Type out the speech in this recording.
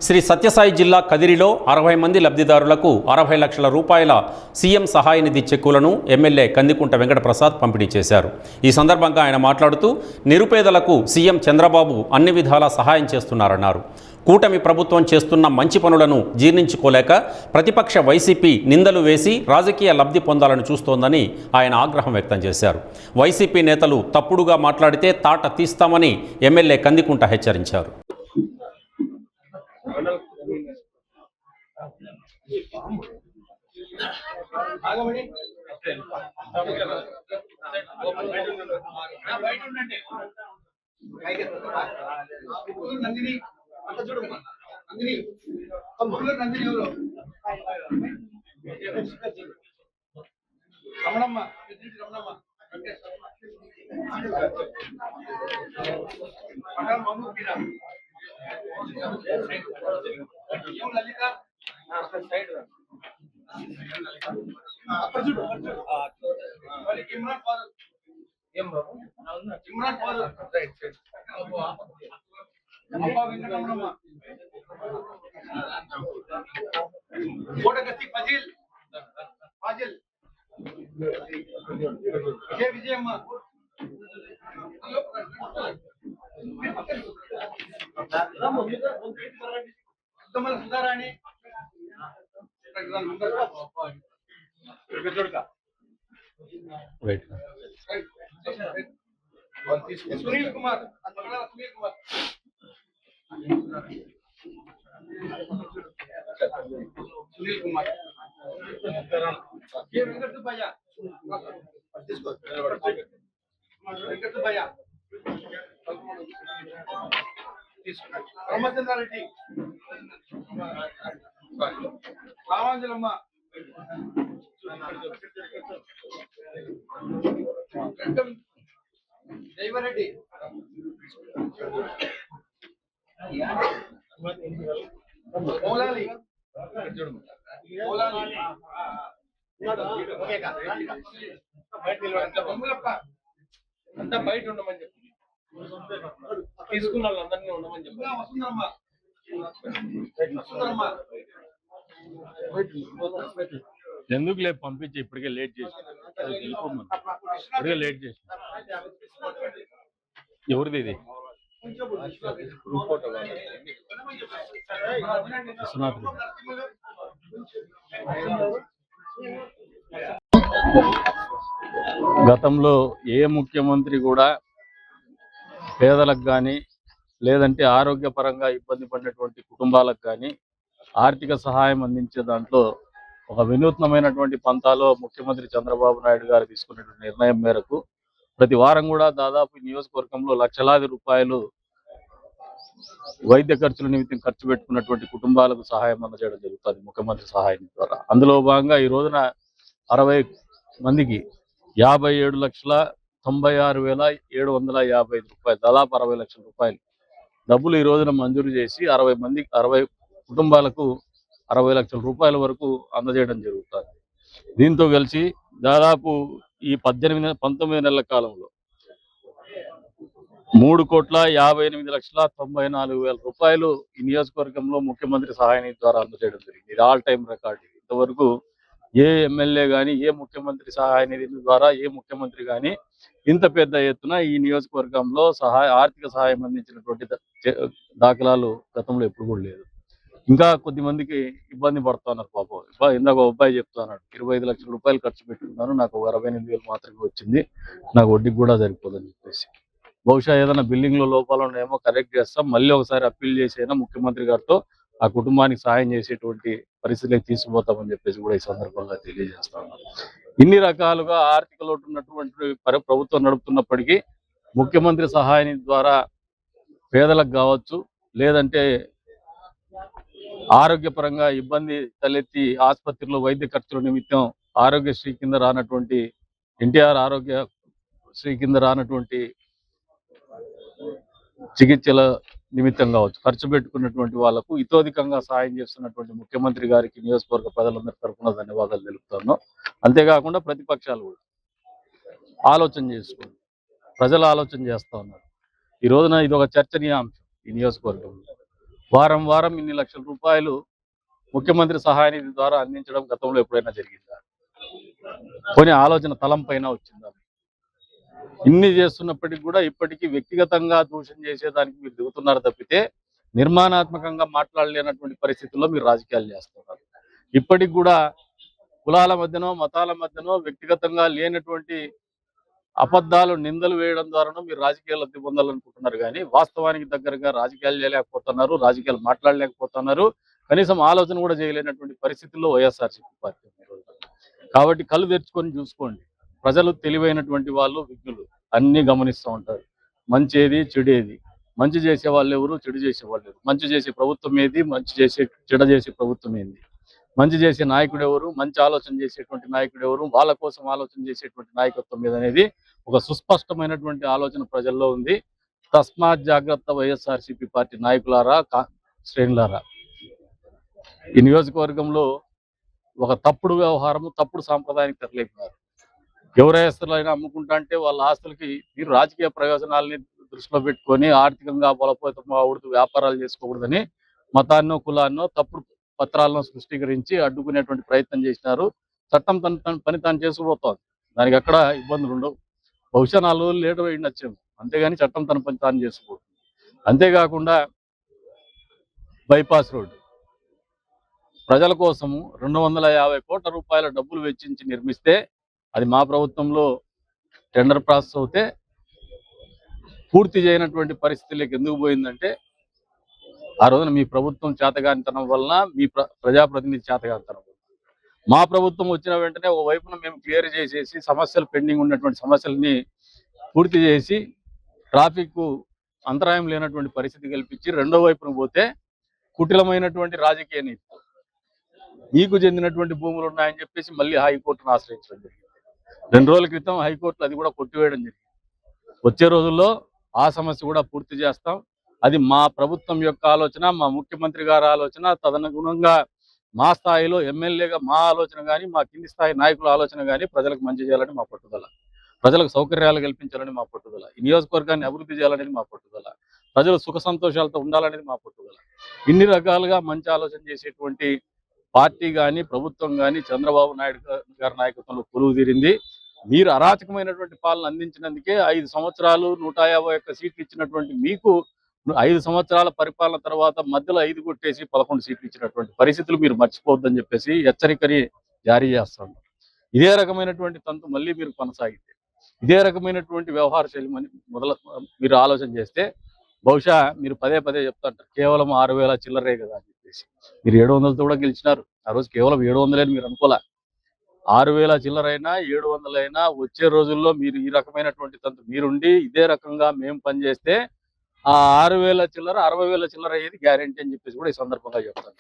శ్రీ సత్యసాయి జిల్లా కదిరిలో 60 మంది లబ్ధిదారులకు 60 లక్షల రూపాయల సీఎం సహాయ నిధి చెక్కులను ఎమ్మెల్యే కందికుంట వెంకటప్రసాద్ పంపిణీ చేశారు. ఈ సందర్భంగా ఆయన మాట్లాడుతూ నిరుపేదలకు సీఎం చంద్రబాబు అన్ని విధాలా సహాయం చేస్తున్నారన్నారు. కూటమి ప్రభుత్వం చేస్తున్న మంచి పనులను జీర్ణించుకోలేక ప్రతిపక్ష వైసీపీ నిందలు వేసి రాజకీయ లబ్ధి పొందాలని చూస్తోందని ఆయన ఆగ్రహం వ్యక్తం చేశారు. వైసీపీ నేతలు తప్పుడుగా మాట్లాడితే తాట తీస్తామని ఎమ్మెల్యే కందికుంట హెచ్చరించారు. सुनील कुमार ये वेंकट भैया रामचंद्र रेड्डी रामांजलम्मा जयवरेड्डी मौलाली అంతా బయట ఉండమని చెప్పి తీసుకున్న వాళ్ళందరినీ ఉండమని చెప్పి ఎందుకు లేదు పంపించి ఇప్పటికే లేట్ చేసి ఇప్పటికే లేట్ చేసి ఎవరిది ఇది విశ్వనాథ్ గతంలో ఏ ముఖ్యమంత్రి కూడా పేదలకు కానీ లేదంటే ఆరోగ్యపరంగా ఇబ్బంది పడినటువంటి కుటుంబాలకు కానీ ఆర్థిక సహాయం అందించే దాంట్లో ఒక వినూత్నమైనటువంటి పంతాలో ముఖ్యమంత్రి చంద్రబాబు నాయుడు గారు తీసుకున్నటువంటి నిర్ణయం మేరకు ప్రతి వారం కూడా దాదాపు నియోజకవర్గంలో లక్షలాది రూపాయలు వైద్య ఖర్చుల నిమిత్తం ఖర్చు పెట్టుకున్నటువంటి కుటుంబాలకు సహాయం అందజేయడం జరుగుతుంది ముఖ్యమంత్రి సహాయం ద్వారా. అందులో భాగంగా ఈ రోజున 60 మందికి 57,96,755 రూపాయలు, దాదాపు 60 లక్షల రూపాయలు డబ్బులు ఈ రోజున మంజూరు చేసి 60 కుటుంబాలకు 60 లక్షల రూపాయల వరకు అందజేయడం జరుగుతుంది. దీంతో కలిసి దాదాపు ఈ 19 నెలల కాలంలో 3,58,94,000 రూపాయలు ఈ నియోజకవర్గంలో ముఖ్యమంత్రి సహాయ నిధి ద్వారా అందజేయడం జరిగింది. ఇది ఆల్ టైం రికార్డు. ఇంతవరకు ఏ ఎమ్మెల్యే కానీ ఏ ముఖ్యమంత్రి సహాయ నిధి ద్వారా ఏ ముఖ్యమంత్రి కానీ ఇంత పెద్ద ఎత్తున ఈ నియోజకవర్గంలో ఆర్థిక సహాయం అందించినటువంటి దాఖలాలు గతంలో ఎప్పుడు కూడా లేదు. ఇంకా కొద్దిమందికి ఇబ్బంది పడుతున్నారు పాపం. ఇందాక అబ్బాయి చెప్తున్నాడు 25 లక్షల రూపాయలు ఖర్చు పెట్టుకున్నాను, నాకు 68,000 మాత్రమే వచ్చింది, నాకు వడ్డీకి కూడా సరిపోదని చెప్పేసి. బహుశా ఏదైనా బిల్డింగ్ లో లోపాలు ఉన్నాయేమో కరెక్ట్ చేస్తాం, మళ్ళీ ఒకసారి అప్పీల్ చేసైనా ముఖ్యమంత్రి గారితో ఆ కుటుంబానికి సాయం చేసేటువంటి పరిస్థితికి తీసుకుపోతామని చెప్పేసి కూడా ఈ సందర్భంగా తెలియజేస్తాను. ఇన్ని రకాలుగా ఆర్థిక లోటు ఉన్నటువంటి ప్రభుత్వం నడుపుతున్నప్పటికీ ముఖ్యమంత్రి సహాయ నిధి ద్వారా పేదలకు కావచ్చు లేదంటే ఆరోగ్యపరంగా ఇబ్బంది తలెత్తి ఆసుపత్రిలో వైద్య ఖర్చుల నిమిత్తం ఆరోగ్యశ్రీ కింద రానటువంటి ఎన్టీఆర్ ఆరోగ్యశ్రీ కింద రానటువంటి చికిత్సల నిమిత్తం కావచ్చు ఖర్చు పెట్టుకున్నటువంటి వాళ్లకు ఇతోధికంగా సాయం చేస్తున్నటువంటి ముఖ్యమంత్రి గారికి నియోజకవర్గ ప్రజలందరి తరఫున ధన్యవాదాలు తెలుపుతాను. అంతేకాకుండా ప్రతిపక్షాలు కూడా ఆలోచన చేసుకోండి, ప్రజలు ఆలోచన చేస్తా ఉన్నారు. ఈ రోజున ఇది ఒక చర్చనీయాంశం ఈ నియోజకవర్గంలో. వారం వారం ఇన్ని లక్షల రూపాయలు ముఖ్యమంత్రి సహాయ నిధి ద్వారా అందించడం గతంలో ఎప్పుడైనా జరిగిందా? కొన్ని ఆలోచన తలం పైన వచ్చిందా? ఇన్ని చేస్తున్నప్పటికీ కూడా ఇప్పటికీ వ్యక్తిగతంగా దూషణ చేసేదానికి మీరు దిగుతున్నారు తప్పితే నిర్మాణాత్మకంగా మాట్లాడలేనటువంటి పరిస్థితుల్లో మీరు రాజకీయాలు చేస్తున్నారు. ఇప్పటికి కూడా కులాల మధ్యనో మతాల మధ్యనో వ్యక్తిగతంగా లేనటువంటి అబద్ధాలు నిందలు వేయడం ద్వారానో మీరు రాజకీయాలు లబ్ధి పొందాలనుకుంటున్నారు, కానీ వాస్తవానికి దగ్గరగా రాజకీయాలు చేయలేకపోతున్నారు, రాజకీయాలు మాట్లాడలేకపోతున్నారు, కనీసం ఆలోచన కూడా చేయలేనటువంటి పరిస్థితుల్లో వైఎస్ఆర్సీపీ పార్టీ ఉంది ఈరోజు. కాబట్టి కళ్ళు తెరుచుకొని చూసుకోండి. ప్రజలు తెలివైనటువంటి వాళ్ళు, విజ్ఞులు, అన్ని గమనిస్తూ ఉంటారు. మంచేది చెడేది, మంచి చేసే వాళ్ళు ఎవరు, చెడు చేసే వాళ్ళు ఎవరు, మంచి చేసే ప్రభుత్వం ఏది, చెడ చేసే ప్రభుత్వం ఏంది, మంచి చేసే నాయకుడు ఎవరు, మంచి ఆలోచన చేసేటువంటి నాయకుడు ఎవరు, వాళ్ళ కోసం ఆలోచన చేసేటువంటి నాయకత్వం మీద అనేది ఒక సుస్పష్టమైనటువంటి ఆలోచన ప్రజల్లో ఉంది. తస్మాత్ జాగ్రత్త వైఎస్ఆర్సీపీ పార్టీ నాయకులారా, శ్రేణులారా. ఈ నియోజకవర్గంలో ఒక తప్పుడు వ్యవహారము, తప్పుడు సాంప్రదాయానికి తెరలేపినారు. ఎవరి ఆస్తులైనా అమ్ముకుంటా అంటే వాళ్ళ ఆస్తులకి మీరు రాజకీయ ప్రయోజనాలని దృష్టిలో పెట్టుకొని ఆర్థికంగా బలపోతూ వ్యాపారాలు చేసుకోకూడదని మతాన్నో కులాన్నో తప్పుడు పత్రాలను సృష్టీకరించి అడ్డుకునేటువంటి ప్రయత్నం చేసినారు. చట్టం తన పని తాను చేసుకుపోతోంది, దానికి అక్కడ ఇబ్బందులు ఉండవు. బహుశా 4 రోజులు లేట్ అయ్యిండొచ్చేమో, అంతేగాని చట్టం తన పని తాను చేసుకుపోతుంది. అంతేకాకుండా బైపాస్ రోడ్డు ప్రజల కోసము 250 కోట్ల రూపాయల డబ్బులు వెచ్చించి నిర్మిస్తే అది మా ప్రభుత్వంలో టెండర్ ప్రాసెస్ అవుతే పూర్తి చేయనటువంటి పరిస్థితులకు ఎందుకు పోయిందంటే ఆ రోజున మీ ప్రభుత్వం చేతగానితనం వలన, మీ ప్రజాప్రతినిధి చేతగానితనం వలన. మా ప్రభుత్వం వచ్చిన వెంటనే ఓ వైపున మేము క్లియర్ చేసేసి సమస్యలు పెండింగ్ ఉన్నటువంటి సమస్యలని పూర్తి చేసి ట్రాఫిక్ అంతరాయం లేనటువంటి పరిస్థితి కల్పించి రెండో వైపున పోతే కుటిలమైనటువంటి రాజకీయ నీతి, మీకు చెందినటువంటి భూములు ఉన్నాయని చెప్పేసి మళ్ళీ హైకోర్టును ఆశ్రయించడం జరిగింది. 2 రోజుల క్రితం హైకోర్టులో అది కూడా కొట్టివేయడం జరిగింది. వచ్చే రోజుల్లో ఆ సమస్య కూడా పూర్తి చేస్తాం. అది మా ప్రభుత్వం యొక్క ఆలోచన, మా ముఖ్యమంత్రి గారి ఆలోచన. తదనుగుణంగా మా స్థాయిలో ఎమ్మెల్యేగా మా ఆలోచన కానీ, మా కింది స్థాయి నాయకుల ఆలోచన కానీ ప్రజలకు మంచి చేయాలని మా పట్టుదల, ప్రజలకు సౌకర్యాలు కల్పించాలని మా పట్టుదల, ఈ నియోజకవర్గాన్ని అభివృద్ధి చేయాలనేది మా పట్టుదల, ప్రజలు సుఖ సంతోషాలతో ఉండాలనేది మా పట్టుదల. ఇన్ని రకాలుగా మంచి ఆలోచన చేసేటువంటి పార్టీ కానీ, ప్రభుత్వం కానీ చంద్రబాబు నాయుడు గారి నాయకత్వంలో కొలువు తీరింది. మీరు అరాచకమైనటువంటి పాలన అందించినందుకే 5 సంవత్సరాలు 151 సీట్లు ఇచ్చినటువంటి మీకు 5 సంవత్సరాల పరిపాలన తర్వాత మధ్యలో 5 కొట్టేసి 11 సీట్లు ఇచ్చినటువంటి పరిస్థితులు మీరు మర్చిపోవద్దని చెప్పేసి హెచ్చరికని జారీ చేస్తాను. ఇదే రకమైనటువంటి తంతు మళ్ళీ మీరు కొనసాగితే, ఇదే రకమైనటువంటి వ్యవహార శైలి మీరు ఆలోచన చేస్తే బహుశా మీరు పదే పదే చెప్తాంటారు కేవలం 6,000 చిల్లరే కదా అని చెప్పేసి. మీరు 700తో కూడా గెలిచినారు. ఆ రోజు కేవలం 700 అని మీరు అనుకోలే. 6,000 చిల్లరైనా 700 అయినా వచ్చే రోజుల్లో మీరు ఈ రకమైనటువంటి తంతు మీరుండి ఇదే రకంగా మేము పనిచేస్తే ఆ 6,000 చిల్లర 60,000 చిల్లర అయ్యేది గ్యారెంటీ అని చెప్పేసి కూడా ఈ సందర్భంగా చెప్తాను.